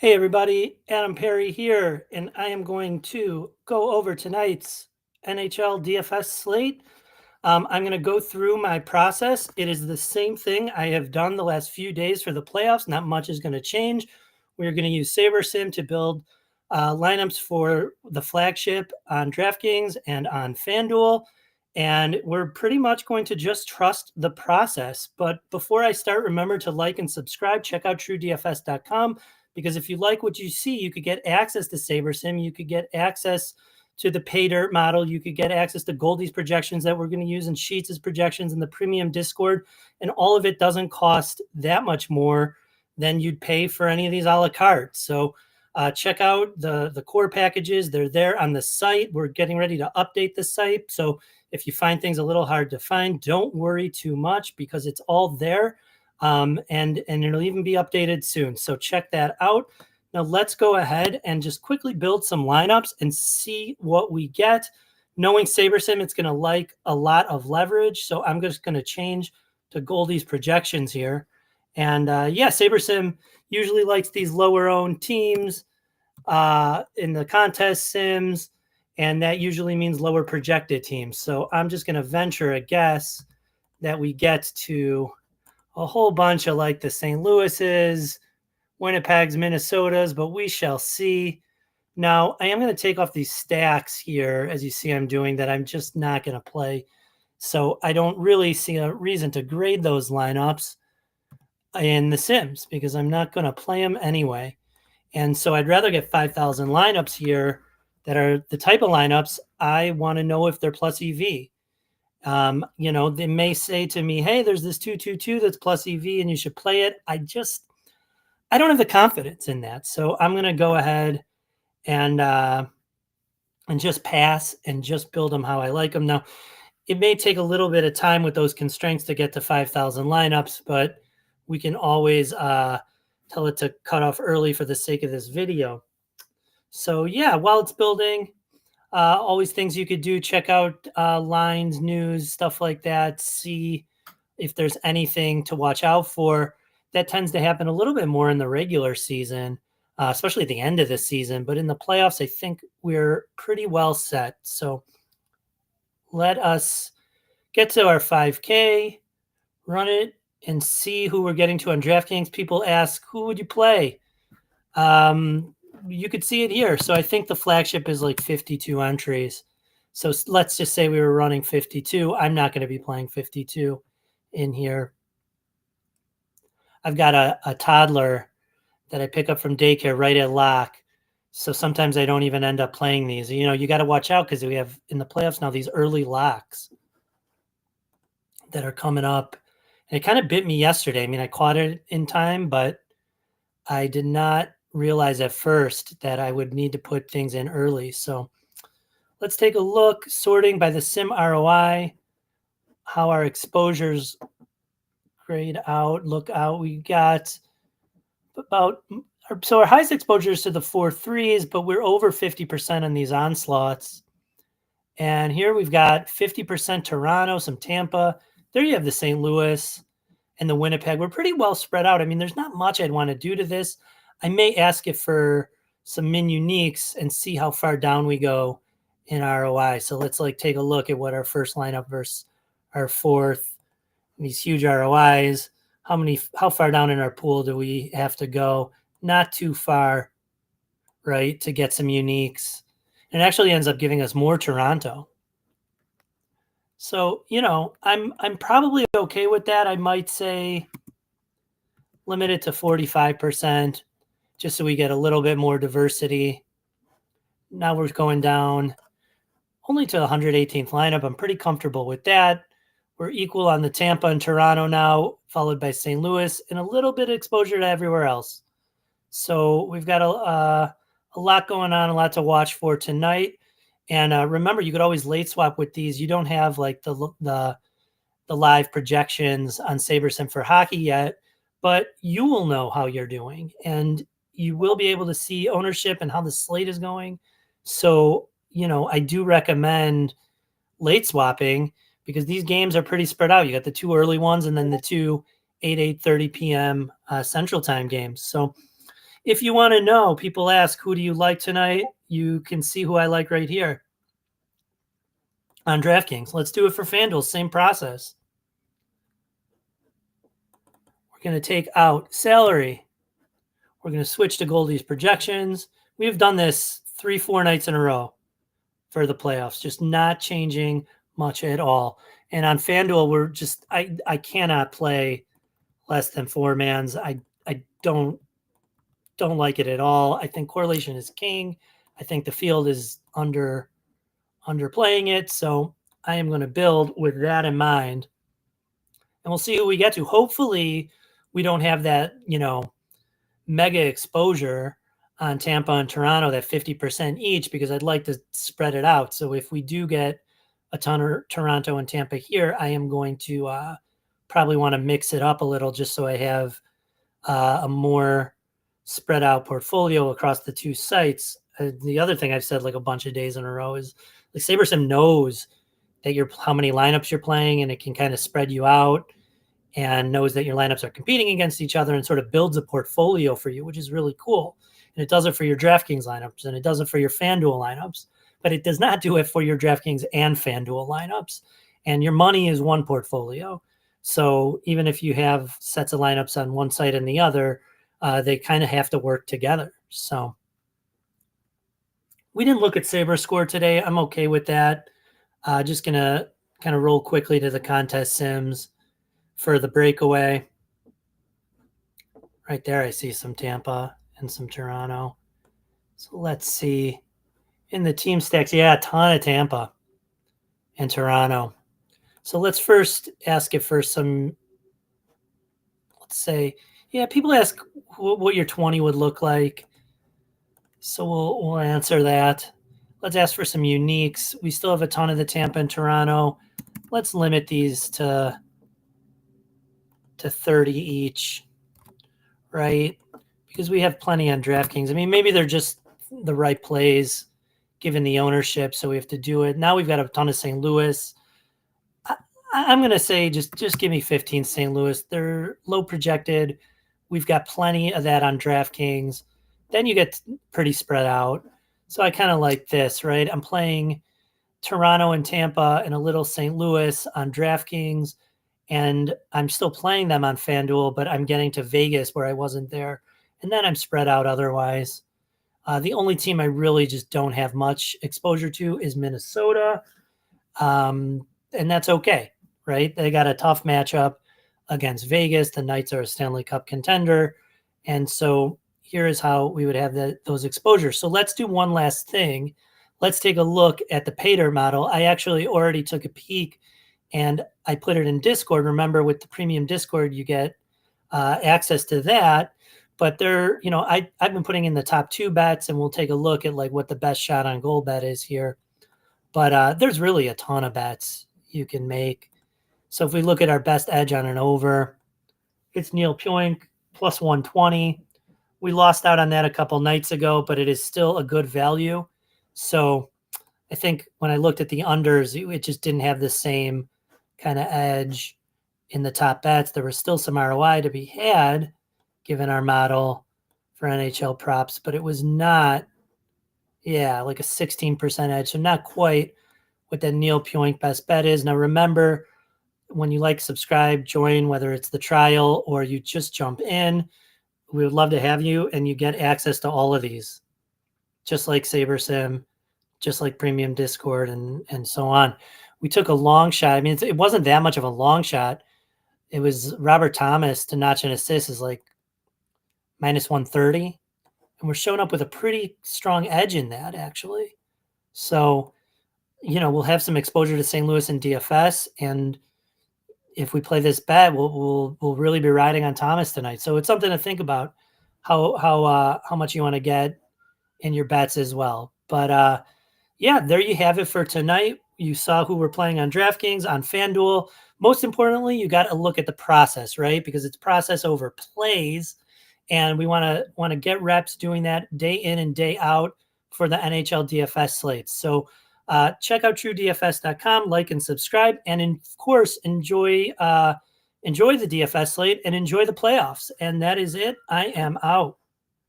Hey everybody, Adam Perry here, and I am going to go over tonight's NHL DFS slate. I'm going to go through my process. It is the same thing I have done the last few days for the playoffs. Not much is going to change. We're going to use SaberSim to build lineups for the flagship on DraftKings and on FanDuel. And we're pretty much going to just trust the process. But before I start, remember to like and subscribe. Check out TrueDFS.com because if you like what you see, you could get access to SaberSim. You could get access to the pay dirt model. You could get access to Goldie's projections that we're going to use in Sheets' projections in the premium Discord. And all of it doesn't cost that much more than you'd pay for any of these a la carte. So check out the core packages. They're there on the site. We're getting ready to update the site. So if you find things a little hard to find, don't worry too much because it's all there. And it'll even be updated soon. So check that out. Now let's go ahead and just quickly build some lineups and see what we get. Knowing SaberSim, it's going to like a lot of leverage. So I'm just going to change to Goldie's projections here. And yeah, SaberSim usually likes these lower owned teams in the contest sims. And that usually means lower projected teams. So I'm just going to venture a guess that we get to a whole bunch of like the St. Louis's, Winnipeg's, Minnesota's, but we shall see. Now, I am going to take off these stacks here, as you see I'm doing, that I'm just not going to play. So I don't really see a reason to grade those lineups in the Sims because I'm not going to play them anyway. And so I'd rather get 5,000 lineups here that are the type of lineups I want to know if they're plus EV. They may say to me, hey, there's this 222 that's plus EV and you should play it. I don't have the confidence in that. So I'm going to go ahead and just pass and just build them how I like them. Now, it may take a little bit of time with those constraints to get to 5,000 lineups, but we can always tell it to cut off early for the sake of this video. So yeah, while it's building, always things you could do, check out lines, news, stuff like that, see if there's anything to watch out for. That tends to happen a little bit more in the regular season, especially at the end of the season. But in the playoffs, I think we're pretty well set. So let us get to our 5K, run it, and see who we're getting to on DraftKings. People ask, who would you play? You could see it here. So I think the flagship is like 52 entries. So let's just say we were running 52. I'm not going to be playing 52 in here. I've got a toddler that I pick up from daycare right at lock. So sometimes I don't even end up playing these. You got to watch out because we have in the playoffs now these early locks that are coming up. And it kind of bit me yesterday. I mean, I caught it in time, but I did not realize at first that I would need to put things in early. So let's take a look, sorting by the sim ROI, how our exposures grade out, look out. We got so our highest exposure is to the 4-3s, but we're over 50% on these onslaughts. And here we've got 50% Toronto, some Tampa. There you have the St. Louis and the Winnipeg. We're pretty well spread out. I mean, there's not much I'd want to do to this. I may ask it for some min uniques and see how far down we go in ROI. So let's take a look at what our first lineup versus our fourth, these huge ROIs. How far down in our pool do we have to go? Not too far, right, to get some uniques. And it actually ends up giving us more Toronto. So, I'm probably okay with that. I might say limit it to 45%, just so we get a little bit more diversity. Now we're going down only to the 118th lineup. I'm pretty comfortable with that. We're equal on the Tampa and Toronto now, followed by St. Louis, and a little bit of exposure to everywhere else. So we've got a lot going on, a lot to watch for tonight. And remember, you could always late swap with these. You don't have the live projections on SaberSim for hockey yet, but you will know how you're doing, and you will be able to see ownership and how the slate is going. So, I do recommend late swapping because these games are pretty spread out. You got the two early ones and then the two 8:30 p.m. Central Time games. So if you want to know, people ask, who do you like tonight? You can see who I like right here on DraftKings. Let's do it for FanDuel. Same process. We're going to take out salary. We're going to switch to Goldie's projections. We've done this 3-4 nights in a row for the playoffs, just not changing much at all. And on FanDuel, we're just I cannot play less than 4 mans. I don't like it at all. I think correlation is king. I think the field is underplaying it. So I am going to build with that in mind. And we'll see who we get to. Hopefully we don't have that, mega exposure on Tampa and Toronto, that 50% each, because I'd like to spread it out. So if we do get a ton of Toronto and Tampa here, I am going to probably want to mix it up a little just so I have a more spread out portfolio across the 2 sites. The other thing I've said like a bunch of days in a row is like SaberSim knows that how many lineups you're playing, and it can kind of spread you out and knows that your lineups are competing against each other and sort of builds a portfolio for you, which is really cool. And it does it for your DraftKings lineups, and it does it for your FanDuel lineups, but it does not do it for your DraftKings and FanDuel lineups. And your money is one portfolio. So even if you have sets of lineups on one side and the other, they kind of have to work together. So we didn't look at Saber score today. I'm okay with that. Just going to kind of roll quickly to the contest sims for the breakaway. Right there, I see some Tampa and some Toronto. So let's see. In the team stacks, yeah, a ton of Tampa and Toronto. So let's first ask it for some, let's say, yeah, people ask what your 20 would look like. So we'll answer that. Let's ask for some uniques. We still have a ton of the Tampa and Toronto. Let's limit these to 30 each, right? Because we have plenty on DraftKings. I mean, maybe they're just the right plays given the ownership, so we have to do it. Now we've got a ton of St. Louis. I'm going to say just give me 15 St. Louis. They're low projected. We've got plenty of that on DraftKings. Then you get pretty spread out. So I kind of like this, right? I'm playing Toronto and Tampa and a little St. Louis on DraftKings, and I'm still playing them on FanDuel, but I'm getting to Vegas where I wasn't there. And then I'm spread out otherwise. The only team I really just don't have much exposure to is Minnesota. And that's okay, right? They got a tough matchup against Vegas. The Knights are a Stanley Cup contender. And so here is how we would have those exposures. So let's do one last thing. Let's take a look at the Pater model. I actually already took a peek and I put it in Discord. Remember, with the premium Discord, you get access to that. But they're, I've been putting in the top 2 bets, and we'll take a look at like what the best shot on goal bet is here. But there's really a ton of bets you can make. So if we look at our best edge on an over, it's Neil Pionk plus 120. We lost out on that a couple nights ago, but it is still a good value. So I think when I looked at the unders, it just didn't have the same kind of edge in the top bets. There was still some ROI to be had given our model for NHL props, but it was not, like a 16% edge. So not quite what that Neil Pionk best bet is. Now remember, when you subscribe, join, whether it's the trial or you just jump in, we would love to have you, and you get access to all of these, just like SaberSim, just like Premium Discord, and so on. We took a long shot. I mean, it wasn't that much of a long shot. It was Robert Thomas to notch an assist is like minus 130. And we're showing up with a pretty strong edge in that, actually. So, we'll have some exposure to St. Louis and DFS. And if we play this bet, we'll really be riding on Thomas tonight. So it's something to think about how much you want to get in your bets as well. But there you have it for tonight. You saw who we're playing on DraftKings, on FanDuel. Most importantly, you got to look at the process, right? Because it's process over plays. And we want to get reps doing that day in and day out for the NHL DFS slates. So check out TrueDFS.com, like and subscribe, and of course enjoy the DFS slate and enjoy the playoffs. And that is it. I am out.